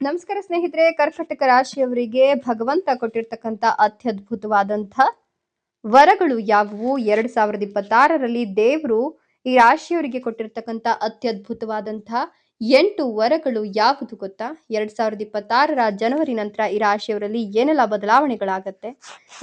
ನಮಸ್ಕಾರ ಸ್ನೇಹಿತರೆ, ಕರ್ಕಟಕ ರಾಶಿಯವರಿಗೆ ಭಗವಂತ ಕೊಟ್ಟಿರ್ತಕ್ಕಂಥ ಅತ್ಯದ್ಭುತವಾದಂಥ ವರಗಳು ಯಾವುವು? 2026ರಲ್ಲಿ ದೇವರು ಈ ರಾಶಿಯವರಿಗೆ ಕೊಟ್ಟಿರ್ತಕ್ಕಂಥ ಅತ್ಯದ್ಭುತವಾದಂಥ 8 ವರಗಳು ಯಾವುದು ಗೊತ್ತಾ? 2026ರ ಜನವರಿ ನಂತರ ಈ ರಾಶಿಯವರಲ್ಲಿ ಏನೆಲ್ಲ ಬದಲಾವಣೆಗಳಾಗತ್ತೆ,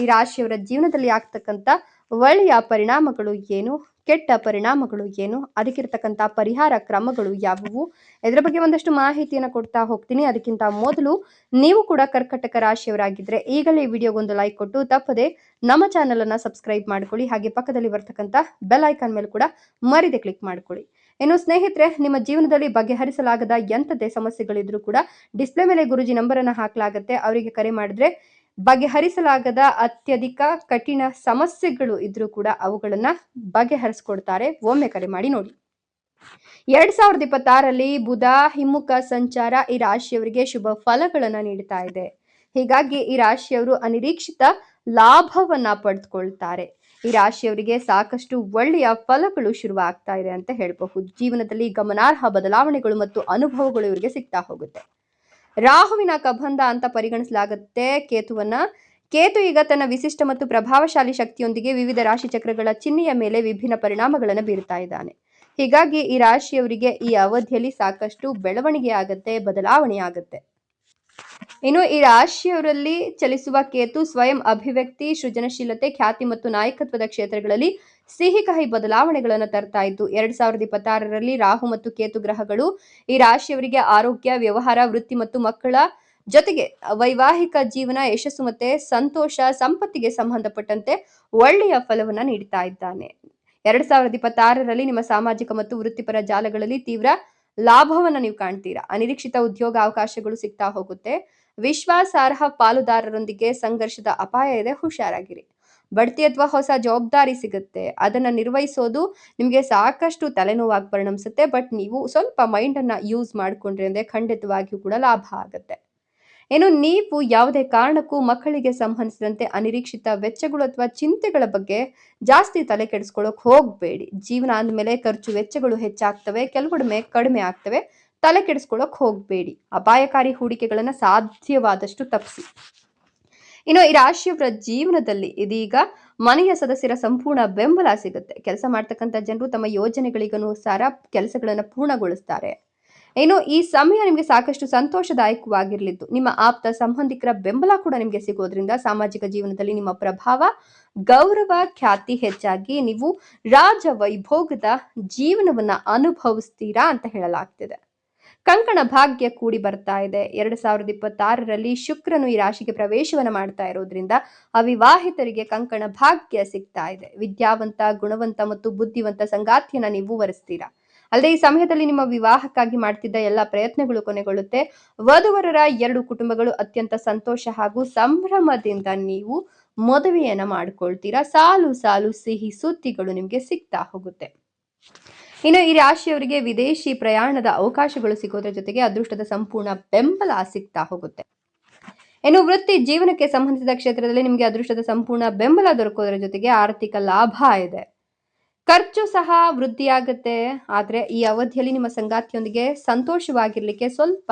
ಈ ರಾಶಿಯವರ ಜೀವನದಲ್ಲಿ ಆಗ್ತಕ್ಕಂಥ ಒಳ್ಳೆಯ ಪರಿಣಾಮಗಳು ಏನು, ಕೆಟ್ಟ ಪರಿಣಾಮಗಳು ಏನು, ಅದಕ್ಕಿರ್ತಕ್ಕಂಥ ಪರಿಹಾರ ಕ್ರಮಗಳು ಯಾವುವು, ಇದರ ಬಗ್ಗೆ ಒಂದಷ್ಟು ಮಾಹಿತಿಯನ್ನು ಕೊಡ್ತಾ ಹೋಗ್ತೀನಿ. ಅದಕ್ಕಿಂತ ಮೊದಲು ನೀವು ಕೂಡ ಕರ್ಕಟಕ ರಾಶಿಯವರಾಗಿದ್ರೆ ಈಗಲೇ ವಿಡಿಯೋಗೊಂದು ಲೈಕ್ ಕೊಟ್ಟು ತಪ್ಪದೆ ನಮ್ಮ ಚಾನೆಲ್ ಅನ್ನ ಸಬ್ಸ್ಕ್ರೈಬ್ ಮಾಡ್ಕೊಳ್ಳಿ. ಹಾಗೆ ಪಕ್ಕದಲ್ಲಿ ಬರ್ತಕ್ಕಂಥ ಬೆಲ್ ಐಕಾನ್ ಮೇಲೆ ಕೂಡ ಮರಿದೆ ಕ್ಲಿಕ್ ಮಾಡ್ಕೊಳ್ಳಿ. ಇನ್ನು ಸ್ನೇಹಿತರೆ, ನಿಮ್ಮ ಜೀವನದಲ್ಲಿ ಬಗೆಹರಿಸಲಾಗದ ಎಂಥದೇ ಸಮಸ್ಯೆಗಳಿದ್ರು ಕೂಡ ಡಿಸ್ಪ್ಲೇ ಮೇಲೆ ಗುರುಜಿ ನಂಬರ್ ಅನ್ನ ಹಾಕಲಾಗುತ್ತೆ. ಅವರಿಗೆ ಕರೆ ಮಾಡಿದ್ರೆ ಬಗೆಹರಿಸಲಾಗದ ಅತ್ಯಧಿಕ ಕಠಿಣ ಸಮಸ್ಯೆಗಳು ಇದ್ರೂ ಕೂಡ ಅವುಗಳನ್ನ ಬಗೆಹರಿಸ್ಕೊಡ್ತಾರೆ. ಒಮ್ಮೆ ಕರೆ ಮಾಡಿ ನೋಡಿ. 2026ರಲ್ಲಿ ಬುಧ ಹಿಮ್ಮುಖ ಸಂಚಾರ ಈ ರಾಶಿಯವರಿಗೆ ಶುಭ ಫಲಗಳನ್ನ ನೀಡ್ತಾ ಇದೆ. ಹೀಗಾಗಿ ಈ ರಾಶಿಯವರು ಅನಿರೀಕ್ಷಿತ ಲಾಭವನ್ನ ಪಡೆದುಕೊಳ್ತಾರೆ. ಈ ರಾಶಿಯವರಿಗೆ ಸಾಕಷ್ಟು ಒಳ್ಳೆಯ ಫಲಗಳು ಶುರುವಾಗ್ತಾ ಇದೆ ಅಂತ ಹೇಳಬಹುದು. ಜೀವನದಲ್ಲಿ ಗಮನಾರ್ಹ ಬದಲಾವಣೆಗಳು ಮತ್ತು ಅನುಭವಗಳು ಇವರಿಗೆ ಸಿಗ್ತಾ ಹೋಗುತ್ತೆ. ರಾಹುವಿನ ಕಬಂಧ ಅಂತ ಪರಿಗಣಿಸಲಾಗುತ್ತೆ ಕೇತುವನ್ನ. ಕೇತು ಈಗ ತನ್ನ ವಿಶಿಷ್ಟ ಮತ್ತು ಪ್ರಭಾವಶಾಲಿ ಶಕ್ತಿಯೊಂದಿಗೆ ವಿವಿಧ ರಾಶಿ ಚಕ್ರಗಳ ಚಿಹ್ನೆಯ ಮೇಲೆ ವಿಭಿನ್ನ ಪರಿಣಾಮಗಳನ್ನು ಬೀರ್ತಾ ಇದ್ದಾನೆ. ಹೀಗಾಗಿ ಈ ರಾಶಿಯವರಿಗೆ ಈ ಅವಧಿಯಲ್ಲಿ ಸಾಕಷ್ಟು ಬೆಳವಣಿಗೆ ಆಗತ್ತೆ, ಬದಲಾವಣೆ ಆಗತ್ತೆ. ಇನ್ನು ಈ ರಾಶಿಯವರಲ್ಲಿ ಚಲಿಸುವ ಕೇತು ಸ್ವಯಂ ಅಭಿವ್ಯಕ್ತಿ, ಸೃಜನಶೀಲತೆ, ಖ್ಯಾತಿ ಮತ್ತು ನಾಯಕತ್ವದ ಕ್ಷೇತ್ರಗಳಲ್ಲಿ ಸಿಹಿ ಕಹಿ ಬದಲಾವಣೆಗಳನ್ನು ತರ್ತಾ ಇದ್ದು, 2026ರಲ್ಲಿ ರಾಹು ಮತ್ತು ಕೇತು ಗ್ರಹಗಳು ಈ ರಾಶಿಯವರಿಗೆ ಆರೋಗ್ಯ, ವ್ಯವಹಾರ, ವೃತ್ತಿ ಮತ್ತು ಮಕ್ಕಳ ಜೊತೆಗೆ ವೈವಾಹಿಕ ಜೀವನ, ಯಶಸ್ಸು ಮತ್ತೆ ಸಂತೋಷ, ಸಂಪತ್ತಿಗೆ ಸಂಬಂಧಪಟ್ಟಂತೆ ಒಳ್ಳೆಯ ಫಲವನ್ನ ನೀಡ್ತಾ ಇದ್ದಾನೆ. 2026ರಲ್ಲಿ ನಿಮ್ಮ ಸಾಮಾಜಿಕ ಮತ್ತು ವೃತ್ತಿಪರ ಜಾಲಗಳಲ್ಲಿ ತೀವ್ರ ಲಾಭವನ್ನ ನೀವು ಕಾಣ್ತೀರಾ. ಅನಿರೀಕ್ಷಿತ ಉದ್ಯೋಗ ಅವಕಾಶಗಳು ಸಿಗ್ತಾ ಹೋಗುತ್ತೆ. ವಿಶ್ವಾಸಾರ್ಹ ಪಾಲುದಾರರೊಂದಿಗೆ ಸಂಘರ್ಷದ ಅಪಾಯ ಇದೆ, ಹುಷಾರಾಗಿರಿ. ಬಡ್ತಿ ಅಥವಾ ಹೊಸ ಜವಾಬ್ದಾರಿ ಸಿಗುತ್ತೆ, ಅದನ್ನ ನಿರ್ವಹಿಸೋದು ನಿಮಗೆ ಸಾಕಷ್ಟು ತಲೆನೋವಾಗಿ ಪರಿಣಮಿಸುತ್ತೆ. ಬಟ್ ನೀವು ಸ್ವಲ್ಪ ಮೈಂಡ್ ಅನ್ನ ಯೂಸ್ ಮಾಡ್ಕೊಂಡ್ರೆ ಅಂದ್ರೆ ಖಂಡಿತವಾಗಿಯೂ ಕೂಡ ಲಾಭ ಆಗುತ್ತೆ. ಏನು, ನೀವು ಯಾವುದೇ ಕಾರಣಕ್ಕೂ ಮಕ್ಕಳಿಗೆ ಸಂಬಂಧಿಸಿದಂತೆ ಅನಿರೀಕ್ಷಿತ ವೆಚ್ಚಗಳು ಅಥವಾ ಚಿಂತೆಗಳ ಬಗ್ಗೆ ಜಾಸ್ತಿ ತಲೆ ಕೆಡಿಸ್ಕೊಳ್ಳೋಕೆ ಹೋಗಬೇಡಿ. ಜೀವನ ಅಂದಮೇಲೆ ಖರ್ಚು ವೆಚ್ಚಗಳು ಹೆಚ್ಚಾಗ್ತವೆ, ಕೆಲವೊಮ್ಮೆ ಕಡಿಮೆ ಆಗ್ತವೆ. ತಲೆ ಕೆಡಿಸ್ಕೊಳ್ಳೋಕೆ ಹೋಗಬೇಡಿ. ಅಪಾಯಕಾರಿ ಹೂಡಿಕೆಗಳನ್ನ ಸಾಧ್ಯವಾದಷ್ಟು ತಪ್ಪಿಸಿ. ಇನ್ನು ಈ ರಾಶಿಯವರ ಜೀವನದಲ್ಲಿ ಇದೀಗ ಮನೆಯ ಸದಸ್ಯರ ಸಂಪೂರ್ಣ ಬೆಂಬಲ ಸಿಗುತ್ತೆ. ಕೆಲಸ ಮಾಡ್ತಕ್ಕಂಥ ಜನರು ತಮ್ಮ ಯೋಜನೆಗಳಿಗನುಸಾರ ಕೆಲಸಗಳನ್ನು ಪೂರ್ಣಗೊಳಿಸ್ತಾರೆ. ಇನ್ನು ಈ ಸಮಯ ನಿಮಗೆ ಸಾಕಷ್ಟು ಸಂತೋಷದಾಯಕವಾಗಿರಲಿದ್ದು, ನಿಮ್ಮ ಆಪ್ತ ಸಂಬಂಧಿಕರ ಬೆಂಬಲ ಕೂಡ ನಿಮಗೆ ಸಿಗೋದ್ರಿಂದ ಸಾಮಾಜಿಕ ಜೀವನದಲ್ಲಿ ನಿಮ್ಮ ಪ್ರಭಾವ, ಗೌರವ, ಖ್ಯಾತಿ ಹೆಚ್ಚಾಗಿ ನೀವು ರಾಜ ವೈಭೋಗದ ಜೀವನವನ್ನ ಅನುಭವಿಸ್ತೀರಾ ಅಂತ ಹೇಳಲಾಗ್ತಿದೆ. ಕಂಕಣ ಭಾಗ್ಯ ಕೂಡಿ ಬರ್ತಾ ಇದೆ. 2026ರಲ್ಲಿ ಶುಕ್ರನು ಈ ರಾಶಿಗೆ ಪ್ರವೇಶವನ್ನ ಮಾಡ್ತಾ ಇರೋದ್ರಿಂದ ಅವಿವಾಹಿತರಿಗೆ ಕಂಕಣ ಭಾಗ್ಯ ಸಿಗ್ತಾ ಇದೆ. ವಿದ್ಯಾವಂತ, ಗುಣವಂತ ಮತ್ತು ಬುದ್ಧಿವಂತ ಸಂಗಾತಿಯನ್ನ ನೀವು ವರಿಸ್ತೀರಾ. ಅಲ್ಲದೆ ಈ ಸಮಯದಲ್ಲಿ ನಿಮ್ಮ ವಿವಾಹಕ್ಕಾಗಿ ಮಾಡ್ತಿದ್ದ ಎಲ್ಲ ಪ್ರಯತ್ನಗಳು ಕೊನೆಗೊಳ್ಳುತ್ತೆ. ವಧುವರರ 2 ಕುಟುಂಬಗಳು ಅತ್ಯಂತ ಸಂತೋಷ ಹಾಗೂ ಸಂಭ್ರಮದಿಂದ ನೀವು ಮದುವೆಯನ್ನ ಮಾಡ್ಕೊಳ್ತೀರಾ. ಸಾಲು ಸಾಲು ಸಿಹಿ ಸುದ್ದಿಗಳು ನಿಮ್ಗೆ ಸಿಗ್ತಾ ಹೋಗುತ್ತೆ. ಇನ್ನು ಈ ರಾಶಿಯವರಿಗೆ ವಿದೇಶಿ ಪ್ರಯಾಣದ ಅವಕಾಶಗಳು ಸಿಗೋದ್ರ ಜೊತೆಗೆ ಅದೃಷ್ಟದ ಸಂಪೂರ್ಣ ಬೆಂಬಲ ಸಿಗ್ತಾ ಹೋಗುತ್ತೆ. ಇನ್ನು ವೃತ್ತಿ ಜೀವನಕ್ಕೆ ಸಂಬಂಧಿಸಿದ ಕ್ಷೇತ್ರದಲ್ಲಿ ನಿಮಗೆ ಅದೃಷ್ಟದ ಸಂಪೂರ್ಣ ಬೆಂಬಲ ದೊರಕೋದ್ರ ಜೊತೆಗೆ ಆರ್ಥಿಕ ಲಾಭ ಇದೆ. ಖರ್ಚು ಸಹ ವೃದ್ಧಿಯಾಗುತ್ತೆ. ಆದ್ರೆ ಈ ಅವಧಿಯಲ್ಲಿ ನಿಮ್ಮ ಸಂಗಾತಿಯೊಂದಿಗೆ ಸಂತೋಷವಾಗಿರ್ಲಿಕ್ಕೆ ಸ್ವಲ್ಪ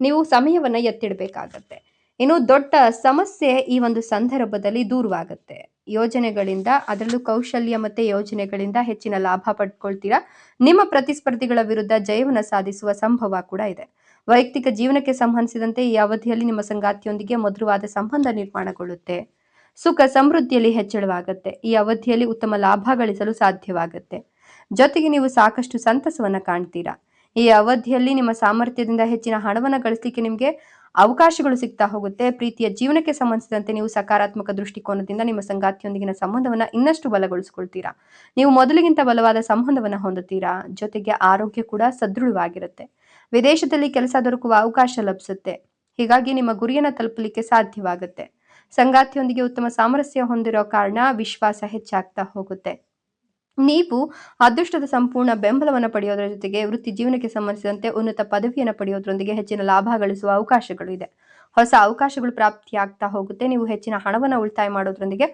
ನೀವು ಸಮಯವನ್ನ ಎತ್ತಿಡಬೇಕಾಗತ್ತೆ. ಇನ್ನು ದೊಡ್ಡ ಸಮಸ್ಯೆ ಈ ಒಂದು ಸಂದರ್ಭದಲ್ಲಿ ದೂರವಾಗುತ್ತೆ. ಯೋಜನೆಗಳಿಂದ, ಅದರಲ್ಲೂ ಕೌಶಲ್ಯ ಮತ್ತೆ ಯೋಜನೆಗಳಿಂದ ಹೆಚ್ಚಿನ ಲಾಭ ಪಡ್ಕೊಳ್ತೀರಾ. ನಿಮ್ಮ ಪ್ರತಿಸ್ಪರ್ಧಿಗಳ ವಿರುದ್ಧ ಜಯವನ್ನ ಸಾಧಿಸುವ ಸಂಭವ ಕೂಡ ಇದೆ. ವೈಯಕ್ತಿಕ ಜೀವನಕ್ಕೆ ಸಂಬಂಧಿಸಿದಂತೆ ಈ ಅವಧಿಯಲ್ಲಿ ನಿಮ್ಮ ಸಂಗಾತಿಯೊಂದಿಗೆ ಮಧುರವಾದ ಸಂಬಂಧ ನಿರ್ಮಾಣಗೊಳ್ಳುತ್ತೆ. ಸುಖ ಸಮೃದ್ಧಿಯಲ್ಲಿ ಹೆಚ್ಚಳವಾಗುತ್ತೆ. ಈ ಅವಧಿಯಲ್ಲಿ ಉತ್ತಮ ಲಾಭ ಗಳಿಸಲು ಸಾಧ್ಯವಾಗುತ್ತೆ. ಜೊತೆಗೆ ನೀವು ಸಾಕಷ್ಟು ಸಂತಸವನ್ನ ಕಾಣ್ತೀರಾ. ಈ ಅವಧಿಯಲ್ಲಿ ನಿಮ್ಮ ಸಾಮರ್ಥ್ಯದಿಂದ ಹೆಚ್ಚಿನ ಹಣವನ್ನು ಗಳಿಸಲಿಕ್ಕೆ ನಿಮಗೆ ಅವಕಾಶಗಳು ಸಿಗ್ತಾ ಹೋಗುತ್ತೆ. ಪ್ರೀತಿಯ ಜೀವನಕ್ಕೆ ಸಂಬಂಧಿಸಿದಂತೆ ನೀವು ಸಕಾರಾತ್ಮಕ ದೃಷ್ಟಿಕೋನದಿಂದ ನಿಮ್ಮ ಸಂಗಾತಿಯೊಂದಿಗಿನ ಸಂಬಂಧವನ್ನ ಇನ್ನಷ್ಟು ಬಲಗೊಳಿಸಿಕೊಳ್ತೀರಾ. ನೀವು ಮೊದಲಿಗಿಂತ ಬಲವಾದ ಸಂಬಂಧವನ್ನ ಹೊಂದುತ್ತೀರಾ. ಜೊತೆಗೆ ಆರೋಗ್ಯ ಕೂಡ ಸದೃಢವಾಗಿರುತ್ತೆ. ವಿದೇಶದಲ್ಲಿ ಕೆಲಸ ದೊರಕುವ ಅವಕಾಶ ಲಭಿಸುತ್ತೆ. ಹೀಗಾಗಿ ನಿಮ್ಮ ಗುರಿಯನ್ನು ತಲುಪಲಿಕ್ಕೆ ಸಾಧ್ಯವಾಗುತ್ತೆ. ಸಂಗಾತಿಯೊಂದಿಗೆ ಉತ್ತಮ ಸಾಮರಸ್ಯ ಹೊಂದಿರೋ ಕಾರಣ ವಿಶ್ವಾಸ ಹೆಚ್ಚಾಗ್ತಾ ಹೋಗುತ್ತೆ. ನೀವು ಅದೃಷ್ಟದ ಸಂಪೂರ್ಣ ಬೆಂಬಲವನ್ನು ಪಡೆಯೋದ್ರ ಜೊತೆಗೆ ವೃತ್ತಿ ಜೀವನಕ್ಕೆ ಸಂಬಂಧಿಸಿದಂತೆ ಉನ್ನತ ಪದವಿಯನ್ನು ಪಡೆಯೋದ್ರೊಂದಿಗೆ ಹೆಚ್ಚಿನ ಲಾಭ ಗಳಿಸುವ ಅವಕಾಶಗಳು ಇದೆ. ಹೊಸ ಅವಕಾಶಗಳು ಪ್ರಾಪ್ತಿಯಾಗ್ತಾ ಹೋಗುತ್ತೆ. ನೀವು ಹೆಚ್ಚಿನ ಹಣವನ್ನು ಉಳಿತಾಯ ಮಾಡೋದ್ರೊಂದಿಗೆ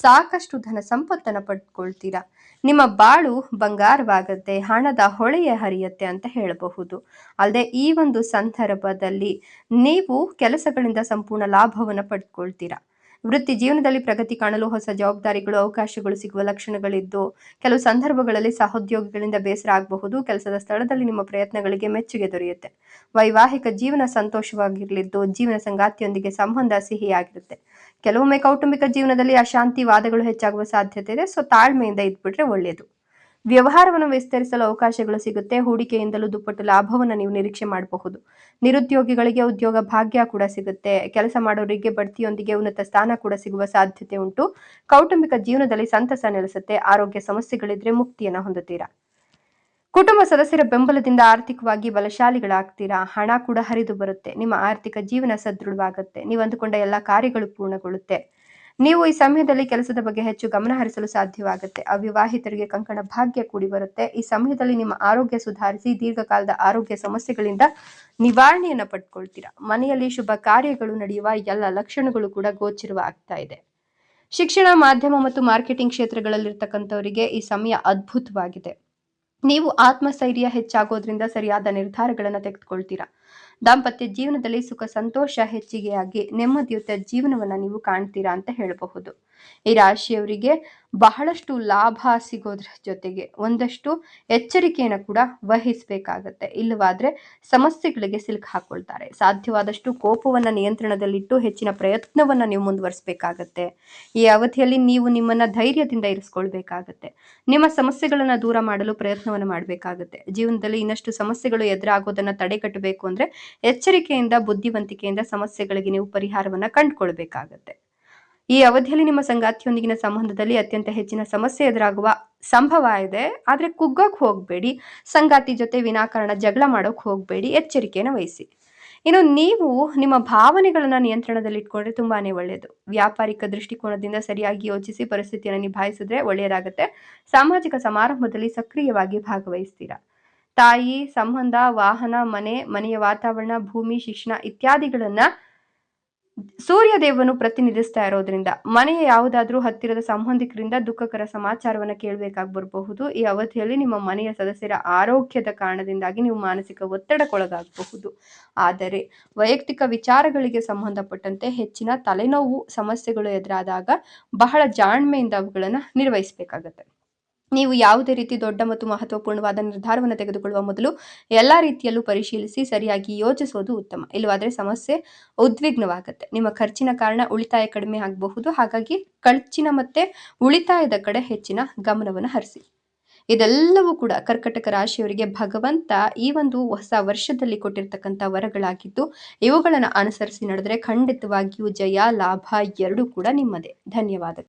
ಸಾಕಷ್ಟು ಧನ ಸಂಪತ್ತನ್ನು ಪಡ್ಕೊಳ್ತೀರಾ. ನಿಮ್ಮ ಬಾಳು ಬಂಗಾರವಾಗುತ್ತೆ, ಹಣದ ಹೊಳೆಯ ಹರಿಯುತ್ತೆ ಅಂತ ಹೇಳಬಹುದು. ಅಲ್ಲದೆ ಈ ಒಂದು ಸಂದರ್ಭದಲ್ಲಿ ನೀವು ಕೆಲಸಗಳಿಂದ ಸಂಪೂರ್ಣ ಲಾಭವನ್ನು ಪಡ್ಕೊಳ್ತೀರಾ. ವೃತ್ತಿ ಜೀವನದಲ್ಲಿ ಪ್ರಗತಿ ಕಾಣಲು ಹೊಸ ಜವಾಬ್ದಾರಿಗಳು, ಅವಕಾಶಗಳು ಸಿಗುವ ಲಕ್ಷಣಗಳಿದ್ದು, ಕೆಲವು ಸಂದರ್ಭಗಳಲ್ಲಿ ಸಹೋದ್ಯೋಗಿಗಳಿಂದ ಬೇಸರ ಆಗಬಹುದು. ಕೆಲಸದ ಸ್ಥಳದಲ್ಲಿ ನಿಮ್ಮ ಪ್ರಯತ್ನಗಳಿಗೆ ಮೆಚ್ಚುಗೆ ದೊರೆಯುತ್ತೆ. ವೈವಾಹಿಕ ಜೀವನ ಸಂತೋಷವಾಗಿರಲಿದ್ದು, ಜೀವನ ಸಂಗಾತಿಯೊಂದಿಗೆ ಸಂಬಂಧ ಸಿಹಿಯಾಗಿರುತ್ತೆ. ಕೆಲವೊಮ್ಮೆ ಕೌಟುಂಬಿಕ ಜೀವನದಲ್ಲಿ ಅಶಾಂತಿ, ವಾದಗಳು ಹೆಚ್ಚಾಗುವ ಸಾಧ್ಯತೆ ಇದೆ. ಸೊ ತಾಳ್ಮೆಯಿಂದ ಇದ್ಬಿಟ್ರೆ ಒಳ್ಳೆಯದು. ವ್ಯವಹಾರವನ್ನು ವಿಸ್ತರಿಸಲು ಅವಕಾಶಗಳು ಸಿಗುತ್ತೆ. ಹೂಡಿಕೆಯಿಂದಲೂ ದುಪ್ಪಟ್ಟು ಲಾಭವನ್ನು ನೀವು ನಿರೀಕ್ಷೆ ಮಾಡಬಹುದು. ನಿರುದ್ಯೋಗಿಗಳಿಗೆ ಉದ್ಯೋಗ ಭಾಗ್ಯ ಕೂಡ ಸಿಗುತ್ತೆ. ಕೆಲಸ ಮಾಡೋರಿಗೆ ಬಡ್ತಿಯೊಂದಿಗೆ ಉನ್ನತ ಸ್ಥಾನ ಕೂಡ ಸಿಗುವ ಸಾಧ್ಯತೆ ಉಂಟು. ಕೌಟುಂಬಿಕ ಜೀವನದಲ್ಲಿ ಸಂತಸ ನೆಲೆಸುತ್ತೆ. ಆರೋಗ್ಯ ಸಮಸ್ಯೆಗಳಿದ್ರೆ ಮುಕ್ತಿಯನ್ನು ಹೊಂದುತ್ತೀರಾ. ಕುಟುಂಬ ಸದಸ್ಯರ ಬೆಂಬಲದಿಂದ ಆರ್ಥಿಕವಾಗಿ ಬಲಶಾಲಿಗಳಾಗ್ತೀರಾ. ಹಣ ಕೂಡ ಹರಿದು ಬರುತ್ತೆ. ನಿಮ್ಮ ಆರ್ಥಿಕ ಜೀವನ ಸದೃಢವಾಗುತ್ತೆ. ನೀವು ಅಂದುಕೊಂಡ ಎಲ್ಲ ಕಾರ್ಯಗಳು ಪೂರ್ಣಗೊಳ್ಳುತ್ತೆ. ನೀವು ಈ ಸಮಯದಲ್ಲಿ ಕೆಲಸದ ಬಗ್ಗೆ ಹೆಚ್ಚು ಗಮನ ಹರಿಸಲು ಸಾಧ್ಯವಾಗುತ್ತೆ. ಅವಿವಾಹಿತರಿಗೆ ಕಂಕಣ ಭಾಗ್ಯ ಕೂಡಿ ಬರುತ್ತೆ. ಈ ಸಮಯದಲ್ಲಿ ನಿಮ್ಮ ಆರೋಗ್ಯ ಸುಧಾರಿಸಿ ದೀರ್ಘಕಾಲದ ಆರೋಗ್ಯ ಸಮಸ್ಯೆಗಳಿಂದ ನಿವಾರಣೆಯನ್ನು ಪಡ್ಕೊಳ್ತೀರಾ. ಮನೆಯಲ್ಲಿ ಶುಭ ಕಾರ್ಯಗಳು ನಡೆಯುವ ಎಲ್ಲ ಲಕ್ಷಣಗಳು ಕೂಡ ಗೋಚರವಾಗ್ತಾ ಇದೆ. ಶಿಕ್ಷಣ, ಮಾಧ್ಯಮ ಮತ್ತು ಮಾರ್ಕೆಟಿಂಗ್ ಕ್ಷೇತ್ರಗಳಲ್ಲಿರ್ತಕ್ಕಂಥವರಿಗೆ ಈ ಸಮಯ ಅದ್ಭುತವಾಗಿದೆ. ನೀವು ಆತ್ಮಸ್ಥೈರ್ಯ ಹೆಚ್ಚಾಗೋದ್ರಿಂದ ಸರಿಯಾದ ನಿರ್ಧಾರಗಳನ್ನು ತೆಗೆದುಕೊಳ್ತೀರಾ. ದಾಂಪತ್ಯ ಜೀವನದಲ್ಲಿ ಸುಖ ಸಂತೋಷ ಹೆಚ್ಚಿಗೆಯಾಗಿ ನೆಮ್ಮದಿಯುತ ಜೀವನವನ್ನ ನೀವು ಕಾಣ್ತೀರಾ ಅಂತ ಹೇಳಬಹುದು. ಈ ರಾಶಿಯವರಿಗೆ ಬಹಳಷ್ಟು ಲಾಭ ಸಿಗೋದ್ರ ಜೊತೆಗೆ ಒಂದಷ್ಟು ಎಚ್ಚರಿಕೆಯನ್ನು ಕೂಡ ವಹಿಸಬೇಕಾಗತ್ತೆ. ಇಲ್ಲವಾದ್ರೆ ಸಮಸ್ಯೆಗಳಿಗೆ ಸಿಲುಕು ಹಾಕೊಳ್ತಾರೆ. ಸಾಧ್ಯವಾದಷ್ಟು ಕೋಪವನ್ನ ನಿಯಂತ್ರಣದಲ್ಲಿಟ್ಟು ಹೆಚ್ಚಿನ ಪ್ರಯತ್ನವನ್ನ ನೀವು ಮುಂದುವರಿಸಬೇಕಾಗತ್ತೆ. ಈ ಅವಧಿಯಲ್ಲಿ ನೀವು ನಿಮ್ಮನ್ನ ಧೈರ್ಯದಿಂದ ಇರಿಸ್ಕೊಳ್ಬೇಕಾಗತ್ತೆ. ನಿಮ್ಮ ಸಮಸ್ಯೆಗಳನ್ನ ದೂರ ಮಾಡಲು ಪ್ರಯತ್ನವನ್ನು ಮಾಡಬೇಕಾಗತ್ತೆ. ಜೀವನದಲ್ಲಿ ಇನ್ನಷ್ಟು ಸಮಸ್ಯೆಗಳು ಎದುರಾಗೋದನ್ನ ತಡೆಗಟ್ಟಬೇಕು ಅಂದ್ರೆ ಎಚ್ಚರಿಕೆಯಿಂದ, ಬುದ್ಧಿವಂತಿಕೆಯಿಂದ ಸಮಸ್ಯೆಗಳಿಗೆ ನೀವು ಪರಿಹಾರವನ್ನ ಕಂಡುಕೊಳ್ಬೇಕಾಗತ್ತೆ. ಈ ಅವಧಿಯಲ್ಲಿ ನಿಮ್ಮ ಸಂಗಾತಿಯೊಂದಿಗಿನ ಸಂಬಂಧದಲ್ಲಿ ಅತ್ಯಂತ ಹೆಚ್ಚಿನ ಸಮಸ್ಯೆ ಎದುರಾಗುವ ಸಂಭವ ಇದೆ. ಆದ್ರೆ ಕುಗ್ಗಕ್ಕೆ ಹೋಗ್ಬೇಡಿ. ಸಂಗಾತಿ ಜೊತೆ ವಿನಾಕಾರಣ ಜಗಳ ಮಾಡೋಕ್ ಹೋಗ್ಬೇಡಿ. ಎಚ್ಚರಿಕೆಯನ್ನು ವಹಿಸಿ. ಇನ್ನು ನೀವು ನಿಮ್ಮ ಭಾವನೆಗಳನ್ನ ನಿಯಂತ್ರಣದಲ್ಲಿ ಇಟ್ಕೊಂಡ್ರೆ ತುಂಬಾನೇ ಒಳ್ಳೆಯದು. ವ್ಯಾಪಾರಿಕ ದೃಷ್ಟಿಕೋನದಿಂದ ಸರಿಯಾಗಿ ಯೋಚಿಸಿ ಪರಿಸ್ಥಿತಿಯನ್ನು ನಿಭಾಯಿಸಿದ್ರೆ ಒಳ್ಳೆಯದಾಗುತ್ತೆ. ಸಾಮಾಜಿಕ ಸಮಾರಂಭದಲ್ಲಿ ಸಕ್ರಿಯವಾಗಿ ಭಾಗವಹಿಸ್ತೀರಾ. ತಾಯಿ, ಸಂಬಂಧ, ವಾಹನ, ಮನೆಯ ವಾತಾವರಣ, ಭೂಮಿ, ಶಿಕ್ಷಣ ಇತ್ಯಾದಿಗಳನ್ನ ಸೂರ್ಯ ದೇವನು ಪ್ರತಿನಿಧಿಸ್ತಾ ಇರೋದ್ರಿಂದ ಮನೆಯ ಯಾವುದಾದ್ರೂ ಹತ್ತಿರದ ಸಂಬಂಧಿಕರಿಂದ ದುಃಖಕರ ಸಮಾಚಾರವನ್ನ ಕೇಳಬೇಕಾಗಿ ಬರಬಹುದು. ಈ ಅವಧಿಯಲ್ಲಿ ನಿಮ್ಮ ಮನೆಯ ಸದಸ್ಯರ ಆರೋಗ್ಯದ ಕಾರಣದಿಂದಾಗಿ ನೀವು ಮಾನಸಿಕ ಒತ್ತಡಕ್ಕೊಳಗಾಗಬಹುದು. ಆದರೆ ವೈಯಕ್ತಿಕ ವಿಚಾರಗಳಿಗೆ ಸಂಬಂಧಪಟ್ಟಂತೆ ಹೆಚ್ಚಿನ ತಲೆನೋವು ಸಮಸ್ಯೆಗಳು ಎದುರಾದಾಗ ಬಹಳ ಜಾಣ್ಮೆಯಿಂದ ಅವುಗಳನ್ನ ನಿರ್ವಹಿಸಬೇಕಾಗತ್ತೆ. ನೀವು ಯಾವುದೇ ರೀತಿ ದೊಡ್ಡ ಮತ್ತು ಮಹತ್ವಪೂರ್ಣವಾದ ನಿರ್ಧಾರವನ್ನು ತೆಗೆದುಕೊಳ್ಳುವ ಮೊದಲು ಎಲ್ಲಾ ರೀತಿಯಲ್ಲೂ ಪರಿಶೀಲಿಸಿ ಸರಿಯಾಗಿ ಯೋಚಿಸುವುದು ಉತ್ತಮ. ಇಲ್ಲವಾದ್ರೆ ಸಮಸ್ಯೆ ಉದ್ವಿಗ್ನವಾಗುತ್ತೆ. ನಿಮ್ಮ ಖರ್ಚಿನ ಕಾರಣ ಉಳಿತಾಯ ಕಡಿಮೆ ಆಗಬಹುದು. ಹಾಗಾಗಿ ಖರ್ಚಿನ ಮತ್ತೆ ಉಳಿತಾಯದ ಕಡೆ ಹೆಚ್ಚಿನ ಗಮನವನ್ನು ಹರಿಸಿ. ಇದೆಲ್ಲವೂ ಕೂಡ ಕರ್ಕಟಕ ರಾಶಿಯವರಿಗೆ ಭಗವಂತ ಈ ಒಂದು ಹೊಸ ವರ್ಷದಲ್ಲಿ ಕೊಟ್ಟಿರ್ತಕ್ಕಂಥ ವರಗಳಾಗಿದ್ದು, ಇವುಗಳನ್ನು ಅನುಸರಿಸಿ ನಡೆದರೆ ಖಂಡಿತವಾಗಿಯೂ ಜಯ, ಲಾಭ ಎರಡೂ ಕೂಡ ನಿಮ್ಮದೇ. ಧನ್ಯವಾದಗಳು.